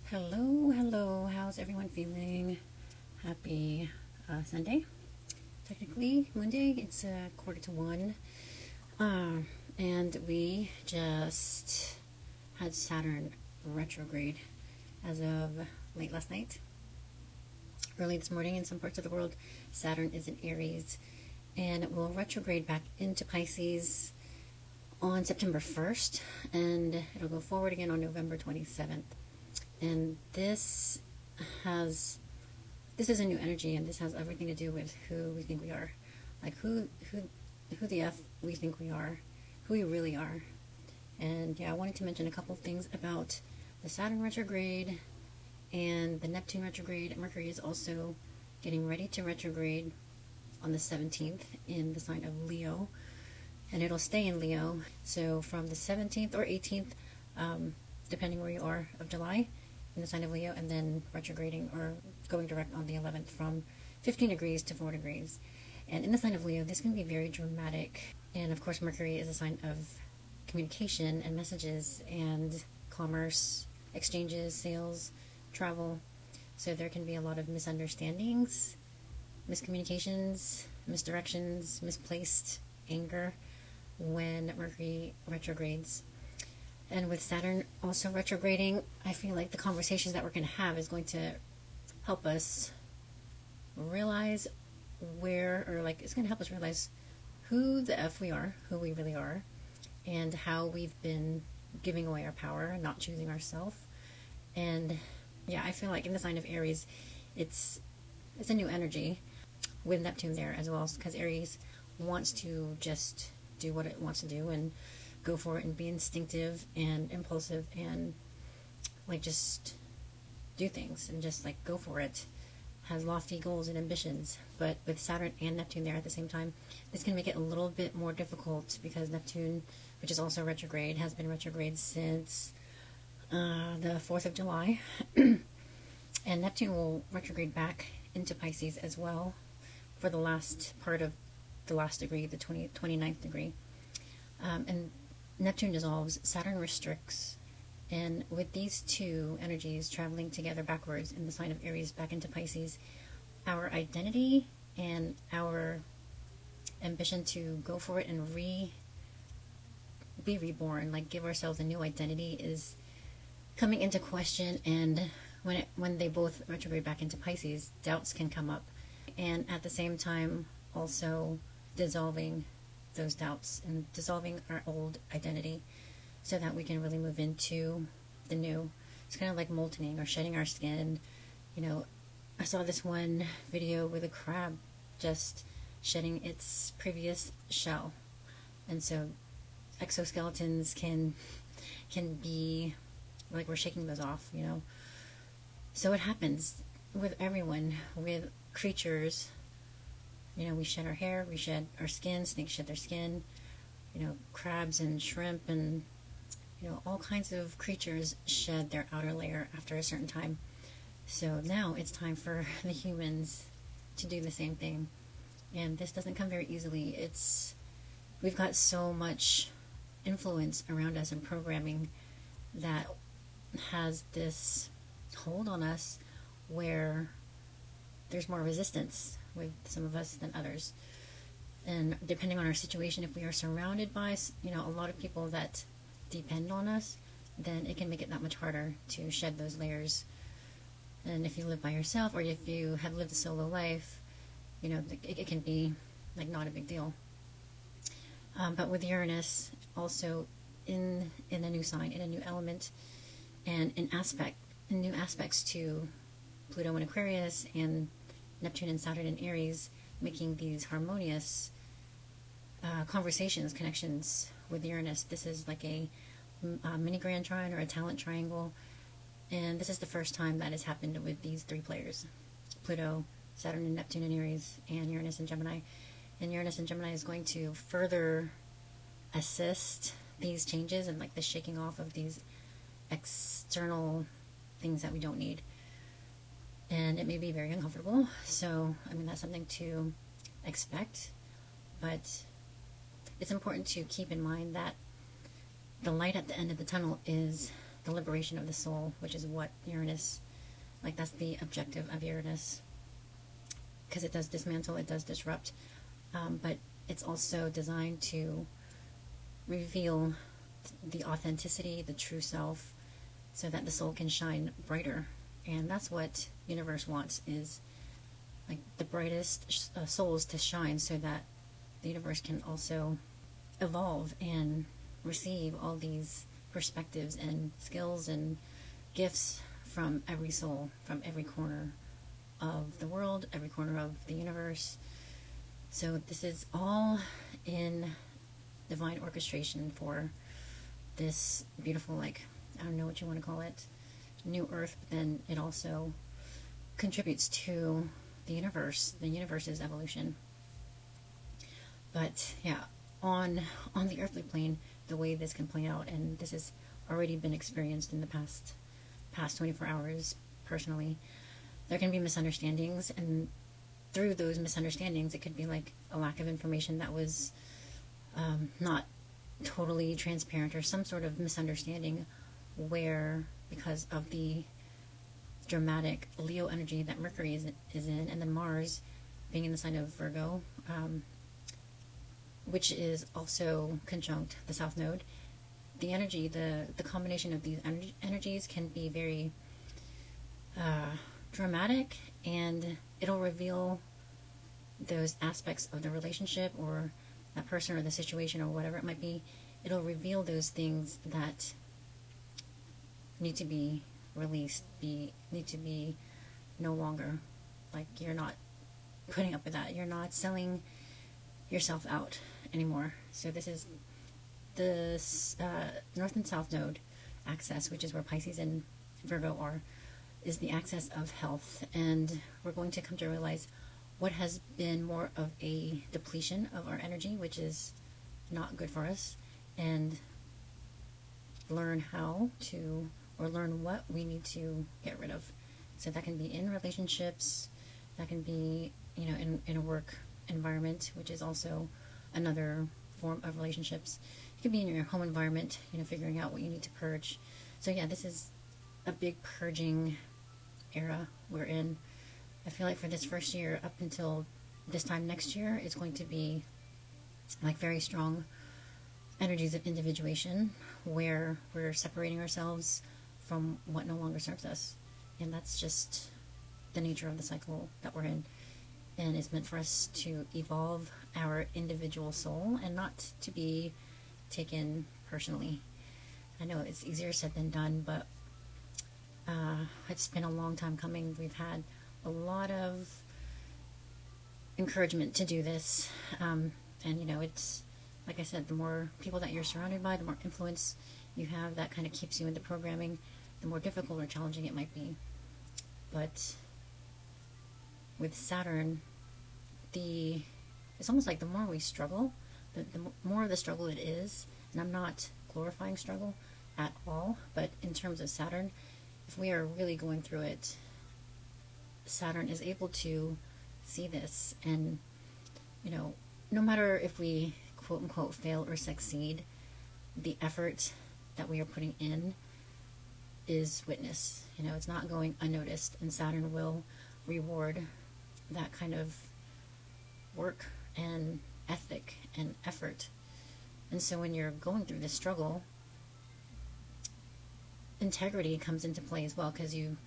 Hello, hello. How's everyone feeling? Happy Sunday. Technically, Monday. It's 1:45. And we just had Saturn retrograde as of late last night. Early this morning in some parts of the world, Saturn is in Aries and it will retrograde back into Pisces on September 1st, and it'll go forward again on November 27th. And this is a new energy, and this has everything to do with who we think we are, like who the f we think we are, who we really are. And yeah, I wanted to mention a couple of things about the Saturn retrograde and the Neptune retrograde. Mercury is also getting ready to retrograde on the 17th in the sign of Leo, and it'll stay in Leo. So from the 17th or 18th, depending where you are, of July, in the sign of Leo, and then retrograding or going direct on the 11th from 15 degrees to 4 degrees. And in the sign of Leo, this can be very dramatic. And of course, Mercury is a sign of communication and messages and commerce, exchanges, sales, travel. So there can be a lot of misunderstandings, miscommunications, misdirections, misplaced anger when Mercury retrogrades. And with Saturn also retrograding, I feel like the conversations that we're going to have is going to help us realize it's going to help us realize who the F we are, who we really are, and how we've been giving away our power, not choosing ourselves. And yeah, I feel like in the sign of Aries, it's a new energy with Neptune there as well, because Aries wants to just do what it wants to do and go for it and be instinctive and impulsive and like just do things and just like go for it. Has lofty goals and ambitions. But with Saturn and Neptune there at the same time, this can make it a little bit more difficult, because Neptune, which is also retrograde, has been retrograde since the 4th of July. And Neptune will retrograde back into Pisces as well for the last part of the last degree, the 29th degree. And Neptune dissolves, Saturn restricts, and with these two energies traveling together backwards in the sign of Aries back into Pisces, our identity and our ambition to go for it and be reborn, like give ourselves a new identity, is coming into question. And when they both retrograde back into Pisces, doubts can come up, and at the same time also dissolving those doubts and dissolving our old identity so that we can really move into the new. It's kind of like molting or shedding our skin. You know, I saw this one video with a crab just shedding its previous shell, and so exoskeletons can be like we're shaking those off, you know. So it happens with everyone, with creatures. You know, we shed our hair, we shed our skin, snakes shed their skin, you know, crabs and shrimp and, you know, all kinds of creatures shed their outer layer after a certain time. So now it's time for the humans to do the same thing. And this doesn't come very easily. We've got so much influence around us and programming that has this hold on us where there's more resistance with some of us than others. And depending on our situation, if we are surrounded by, you know, a lot of people that depend on us, then it can make it that much harder to shed those layers. And if you live by yourself, or if you have lived a solo life, you know, it can be like not a big deal. But with Uranus also in a new sign, in a new element, and in new aspects to Pluto and Aquarius and Neptune and Saturn and Aries, making these harmonious conversations, connections with Uranus. This is like a mini grand trine or a talent triangle, and this is the first time that has happened with these three players: Pluto, Saturn and Neptune and Aries, and Uranus and Gemini. And Uranus and Gemini is going to further assist these changes and like the shaking off of these external things that we don't need. And it may be very uncomfortable, so I mean that's something to expect, but it's important to keep in mind that the light at the end of the tunnel is the liberation of the soul, which is what Uranus, like that's the objective of Uranus, because it does dismantle, it does disrupt, but it's also designed to reveal the authenticity, the true self, so that the soul can shine brighter. And that's what universe wants, is like the brightest souls to shine, so that the universe can also evolve and receive all these perspectives and skills and gifts from every soul, from every corner of the world, every corner of the universe. So this is all in divine orchestration for this beautiful, like, I don't know what you want to call it, new earth, but then it also contributes to the universe's evolution. But yeah, on the earthly plane, the way this can play out, and this has already been experienced in the past 24 hours personally, there can be misunderstandings, and through those misunderstandings it could be like a lack of information that was not totally transparent, or some sort of misunderstanding where, because of the dramatic Leo energy that Mercury is in, and then Mars being in the sign of Virgo, which is also conjunct the South Node, the energy, the combination of these energies can be very dramatic, and it'll reveal those aspects of the relationship, or that person, or the situation, or whatever it might be. It'll reveal those things that need to be released, need to be no longer, like, you're not putting up with that, you're not selling yourself out anymore. So this is the North and South Node axis, which is where Pisces and Virgo are, is the axis of health, and we're going to come to realize what has been more of a depletion of our energy, which is not good for us, and learn how to, or learn what we need to get rid of. So that can be in relationships, that can be, you know, in a work environment, which is also another form of relationships. It could be in your home environment, you know, figuring out what you need to purge. So yeah, this is a big purging era we're in. I feel like for this first year, up until this time next year, it's going to be like very strong energies of individuation, where we're separating ourselves from what no longer serves us. And that's just the nature of the cycle that we're in. And it's meant for us to evolve our individual soul, and not to be taken personally. I know it's easier said than done, but it's been a long time coming. We've had a lot of encouragement to do this, and you know, it's like I said, the more people that you're surrounded by, the more influence you have, that kind of keeps you into programming, the more difficult or challenging it might be. But with Saturn, it's almost like the more we struggle, the more of the struggle it is. And I'm not glorifying struggle at all, but in terms of Saturn, if we are really going through it, Saturn is able to see this, and you know, no matter if we quote unquote fail or succeed, the effort that we are putting in is witness. You know, it's not going unnoticed, and Saturn will reward that kind of work and ethic and effort. And so when you're going through this struggle, integrity comes into play as well, because you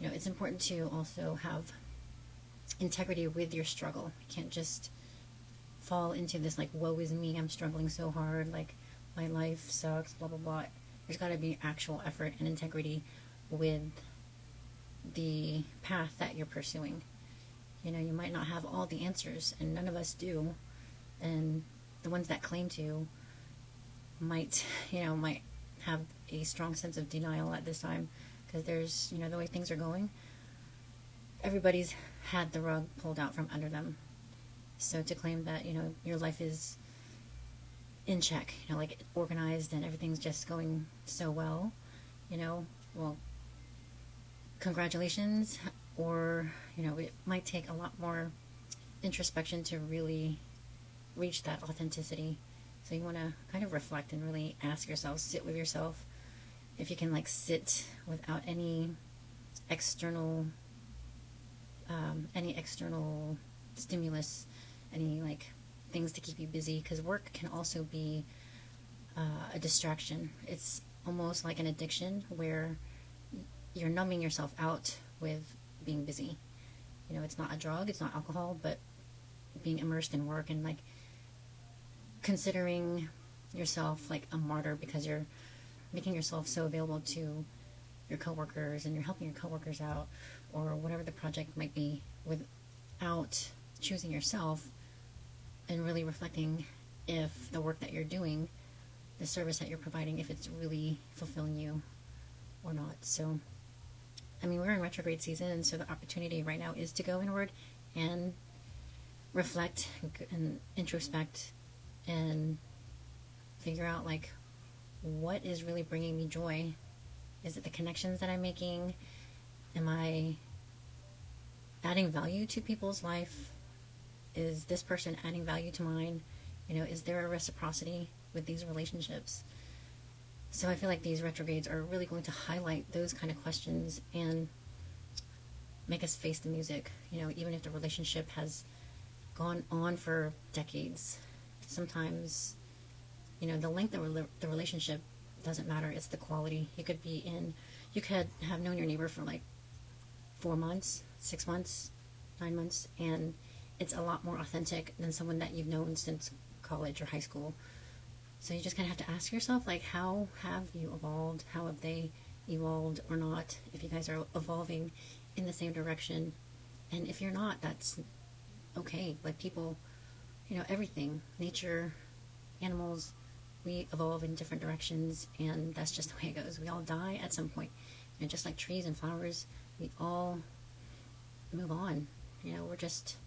know, it's important to also have integrity with your struggle. You can't just fall into this like, woe is me, I'm struggling so hard, like my life sucks, blah blah blah. There's got to be actual effort and integrity with the path that you're pursuing. You know, you might not have all the answers, and none of us do, and the ones that claim to might have a strong sense of denial at this time, because there's, you know, the way things are going, everybody's had the rug pulled out from under them. So to claim that, you know, your life is in check, you know, like organized and everything's just going so well, you know, well, congratulations. Or, you know, it might take a lot more introspection to really reach that authenticity. So you want to kind of reflect and really ask yourself, sit with yourself, if you can like sit without any external stimulus, any like things to keep you busy, because work can also be a distraction. It's almost like an addiction where you're numbing yourself out with being busy. You know, it's not a drug, it's not alcohol, but being immersed in work and like considering yourself like a martyr because you're making yourself so available to your coworkers and you're helping your coworkers out or whatever the project might be, without choosing yourself and really reflecting if the work that you're doing, the service that you're providing, if it's really fulfilling you or not. So, I mean, we're in retrograde season, and so the opportunity right now is to go inward and reflect and introspect and figure out like what is really bringing me joy. Is it the connections that I'm making? Am I adding value to people's life? Is this person adding value to mine? You know, is there a reciprocity with these relationships? So I feel like these retrogrades are really going to highlight those kind of questions and make us face the music. You know, even if the relationship has gone on for decades, sometimes, you know, the length of the relationship doesn't matter. It's the quality. You could have known your neighbor for like 4 months, 6 months, 9 months, and it's a lot more authentic than someone that you've known since college or high school. So you just kind of have to ask yourself, like, how have you evolved? How have they evolved or not? If you guys are evolving in the same direction. And if you're not, that's okay. Like, people, you know, everything, nature, animals, we evolve in different directions, and that's just the way it goes. We all die at some point. And just like trees and flowers, we all move on. You know, we're just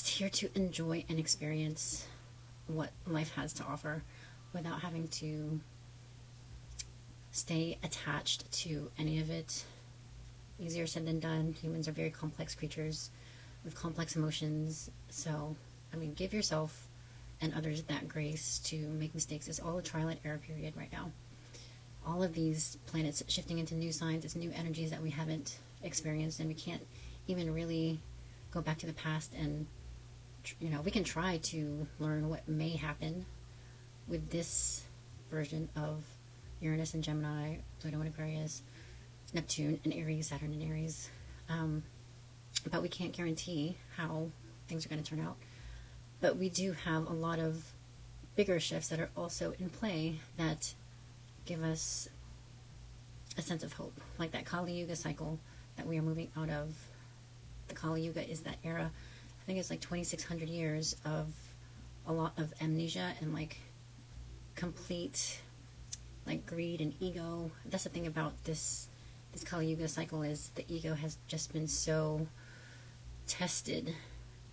here to enjoy and experience what life has to offer without having to stay attached to any of it. Easier said than done. Humans are very complex creatures with complex emotions. So, I mean, give yourself and others that grace to make mistakes. It's all a trial and error period right now. All of these planets shifting into new signs, it's new energies that we haven't experienced, and we can't even really go back to the past and, you know, we can try to learn what may happen with this version of Uranus and Gemini, Pluto and Aquarius, Neptune and Aries, Saturn and Aries. But we can't guarantee how things are going to turn out. But we do have a lot of bigger shifts that are also in play that give us a sense of hope. Like that Kali Yuga cycle that we are moving out of. The Kali Yuga is that era. I think it's like 2,600 years of a lot of amnesia and like complete like greed and ego. That's the thing about this Kali Yuga cycle, is the ego has just been so tested,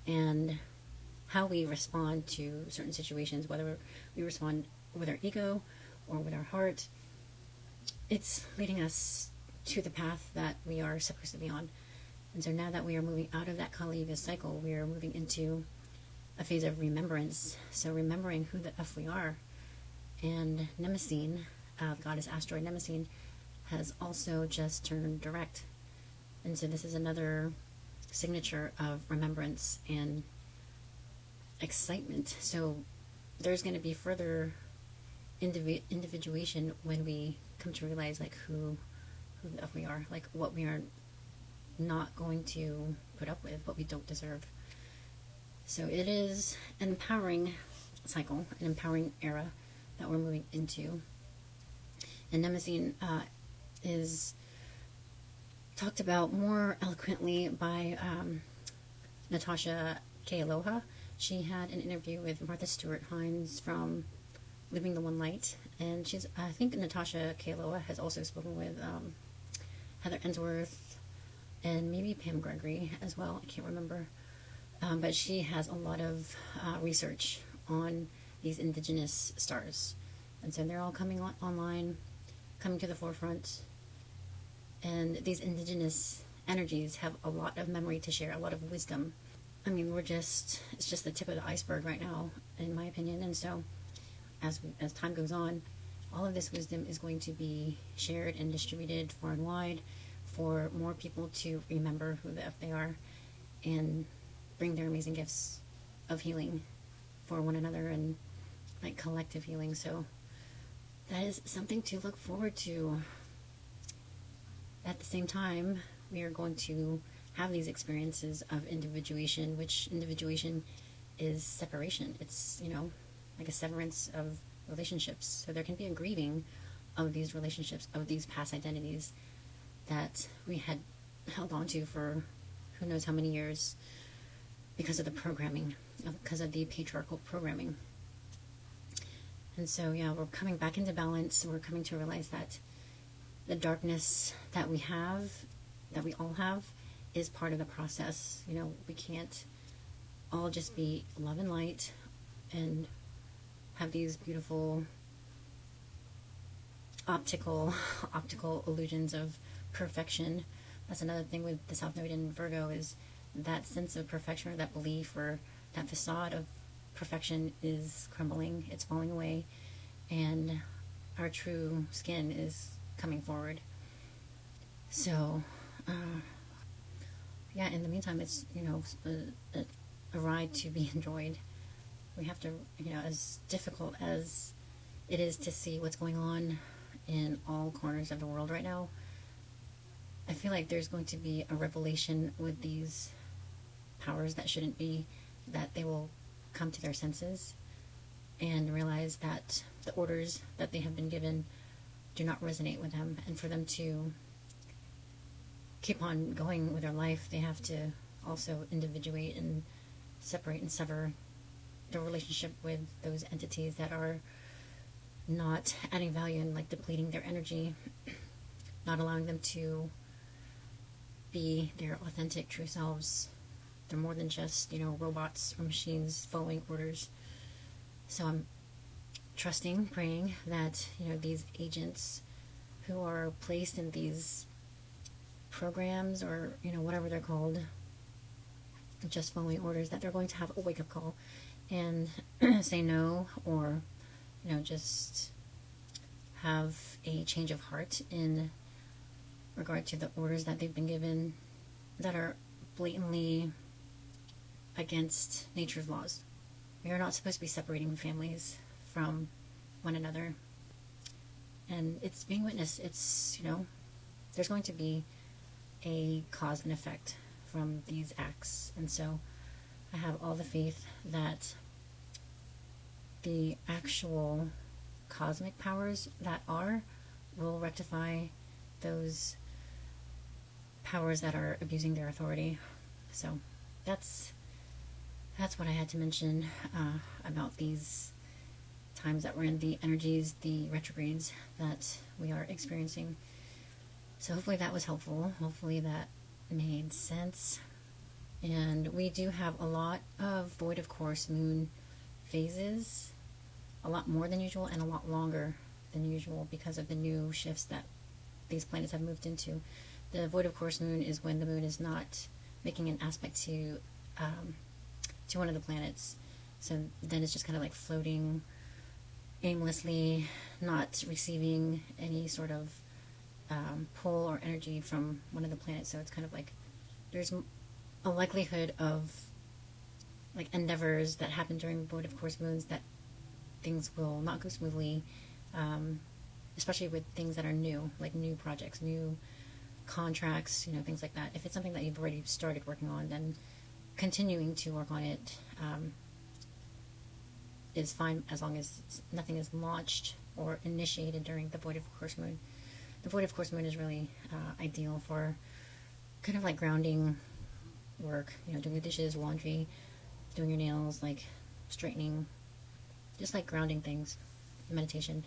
and how we respond to certain situations, whether we respond with our ego or with our heart, it's leading us to the path that we are supposed to be on. And so now that we are moving out of that Kali Yuga cycle, we are moving into a phase of remembrance. So remembering who the F we are. And Mnemosyne, the goddess asteroid Mnemosyne, has also just turned direct. And so this is another signature of remembrance and excitement. So there's going to be further individuation when we come to realize like who the F we are, like what we are not going to put up with, what we don't deserve. So it is an empowering cycle, an empowering era that we're moving into. And Mnemosyne is talked about more eloquently by Natasha Kealoha. She had an interview with Martha Stewart Hines from Living the One Light, and I think Natasha Kealoha has also spoken with Heather Ensworth and maybe Pam Gregory as well. I can't remember. But she has a lot of research on these indigenous stars. And so they're all coming online, coming to the forefront. And these indigenous energies have a lot of memory to share, a lot of wisdom. I mean, it's just the tip of the iceberg right now, in my opinion. And so as time goes on, all of this wisdom is going to be shared and distributed far and wide for more people to remember who the F they are and bring their amazing gifts of healing for one another and like collective healing. So that is something to look forward to. At the same time, we are going to have these experiences of individuation, which individuation is separation. It's, like a severance of relationships. So there can be a grieving of these relationships, of these past identities that we had held on to for who knows how many years because of the programming, because of the patriarchal programming. And so, yeah, we're coming back into balance. We're coming to realize that the darkness that we have, that we all have, is part of the process. We can't all just be love and light and have these beautiful optical illusions of perfection. That's another thing with the South Node in Virgo, is that sense of perfection, or that belief, or that facade of perfection is crumbling, it's falling away, and our true skin is coming forward. So yeah, in the meantime, it's a ride to be enjoyed. We have to, as difficult as it is to see what's going on in all corners of the world right now, I feel like there's going to be a revelation with these powers that shouldn't be, that they will come to their senses and realize that the orders that they have been given do not resonate with them. And for them to keep on going with their life, they have to also individuate and separate and sever their relationship with those entities that are not adding value and like depleting their energy, not allowing them to be their authentic true selves. They're more than just, robots or machines following orders. So I'm trusting, praying that, these agents who are placed in these programs, or, whatever they're called, just following orders, that they're going to have a wake-up call and say no, or, just have a change of heart in regard to the orders that they've been given that are blatantly against nature's laws. We are not supposed to be separating families from one another. And it's being witnessed. It's, there's going to be a cause and effect from these acts. And so I have all the faith that the actual cosmic powers that will rectify those powers that are abusing their authority. So that's what I had to mention about these times that we're in, the energies, the retrogrades that we are experiencing. So hopefully that was helpful. Hopefully that made sense. And we do have a lot of void of course moon phases, a lot more than usual and a lot longer than usual because of the new shifts that these planets have moved into. The void of course moon is when the moon is not making an aspect to one of the planets. So then it's just kind of like floating aimlessly, not receiving any sort of pull or energy from one of the planets. So it's kind of like there's a likelihood of like endeavors that happen during void of course moons that things will not go smoothly, especially with things that are new, like new projects, new contracts, things like that. If it's something that you've already started working on, then continuing to work on it is fine, as long as nothing is launched or initiated during the void of course moon. The void of course moon is really ideal for kind of like grounding work, doing the dishes, laundry, doing your nails, like straightening, just like grounding things, meditation.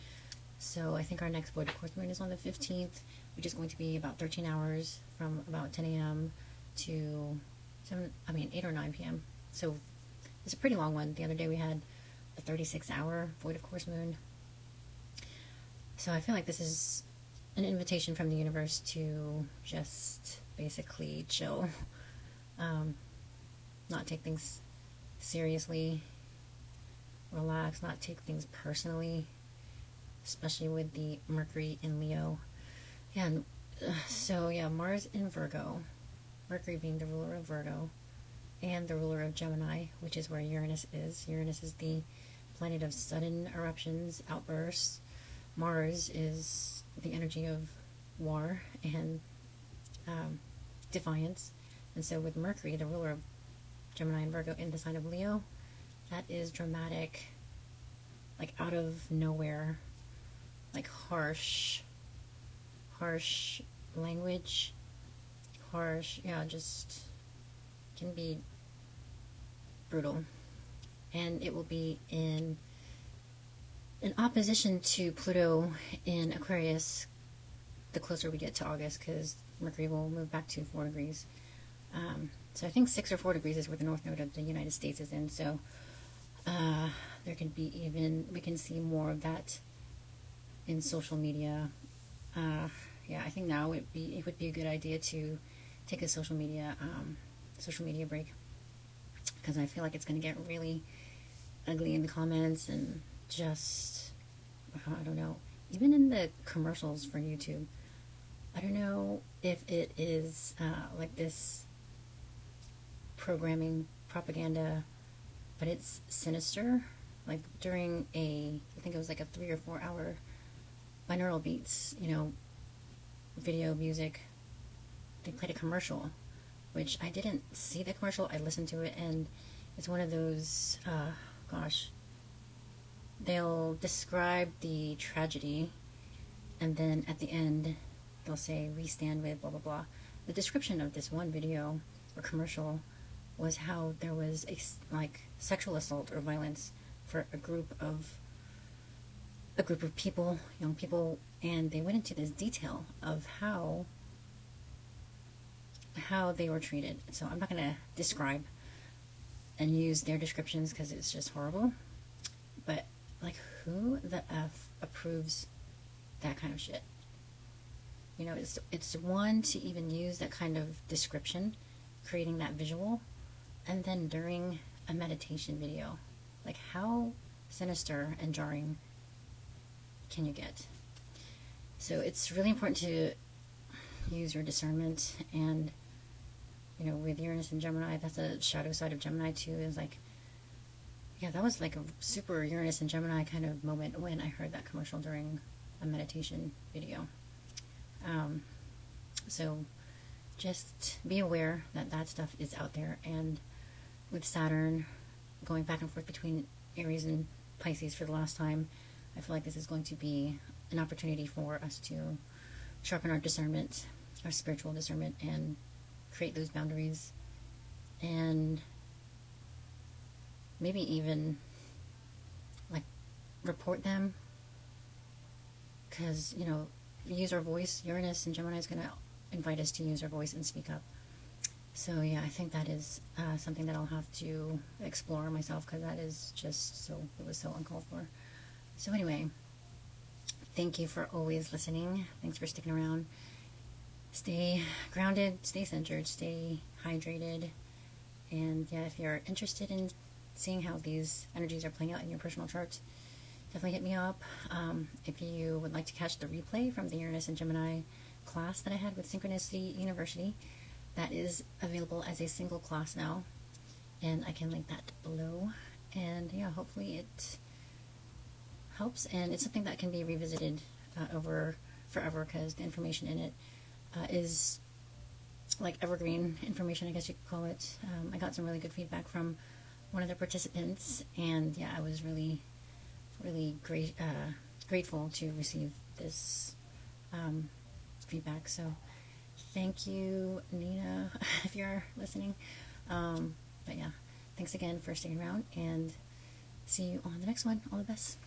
So I think our next void of course moon is on the 15th, which is going to be about 13 hours from about 10 a.m. to 8 or 9 p.m. So it's a pretty long one. The other day we had a 36-hour void of course moon. So I feel like this is an invitation from the universe to just basically chill, not take things seriously, relax, not take things personally, especially with the Mercury in Leo. Yeah, so yeah, Mars in Virgo, Mercury being the ruler of Virgo, and the ruler of Gemini, which is where Uranus is. Uranus is the planet of sudden eruptions, outbursts. Mars is the energy of war and defiance. And so with Mercury, the ruler of Gemini and Virgo, in the sign of Leo, that is dramatic, like out of nowhere, like harsh language, yeah, just can be brutal. And it will be in opposition to Pluto in Aquarius the closer we get to August, because Mercury will move back to 4 degrees. So I think 6 or 4 degrees is where the North Node of the United States is in. So there can be we can see more of that in social media. Yeah, I think now it would be a good idea to take a social media break, because I feel like it's going to get really ugly in the comments, and just, I don't know, even in the commercials for YouTube. I don't know if it is like this programming propaganda, but it's sinister. Like during I think it was like a 3 or 4 hour binaural beats, video music, they played a commercial, which I didn't see the commercial, I listened to it, and it's one of those, gosh, they'll describe the tragedy, and then at the end, they'll say, we stand with blah, blah, blah. The description of this one video or commercial was how there was like sexual assault or violence for a group of people, young people, and they went into this detail of how they were treated. So I'm not going to describe and use their descriptions because it's just horrible. But like, who the F approves that kind of shit? It's one to even use that kind of description, creating that visual, and then during a meditation video. Like, how sinister and jarring can you get? So it's really important to use your discernment, and with Uranus and Gemini, that's a shadow side of Gemini too, is like, yeah, that was like a super Uranus and Gemini kind of moment when I heard that commercial during a meditation video. So just be aware that that stuff is out there, and with Saturn going back and forth between Aries and Pisces for the last time, I feel like this is going to be an opportunity for us to sharpen our discernment, our spiritual discernment, and create those boundaries, and maybe even like report them, because use our voice. Uranus and Gemini is going to invite us to use our voice and speak up. So yeah, I think that is something that I'll have to explore myself, because that is just it was so uncalled for. So anyway, thank you for always listening. Thanks for sticking around. Stay grounded, stay centered, stay hydrated, and yeah, if you're interested in seeing how these energies are playing out in your personal charts, definitely hit me up. If you would like to catch the replay from the Uranus and Gemini class that I had with Synchronicity University, that is available as a single class now, and I can link that below. And yeah, hopefully it helps, and it's something that can be revisited over forever, because the information in it is like evergreen information, I guess you could call it. I got some really good feedback from one of the participants, and yeah, I was really grateful to receive this feedback. So thank you, Nina, if you're listening. But yeah, thanks again for sticking around, and see you on the next one. All the best.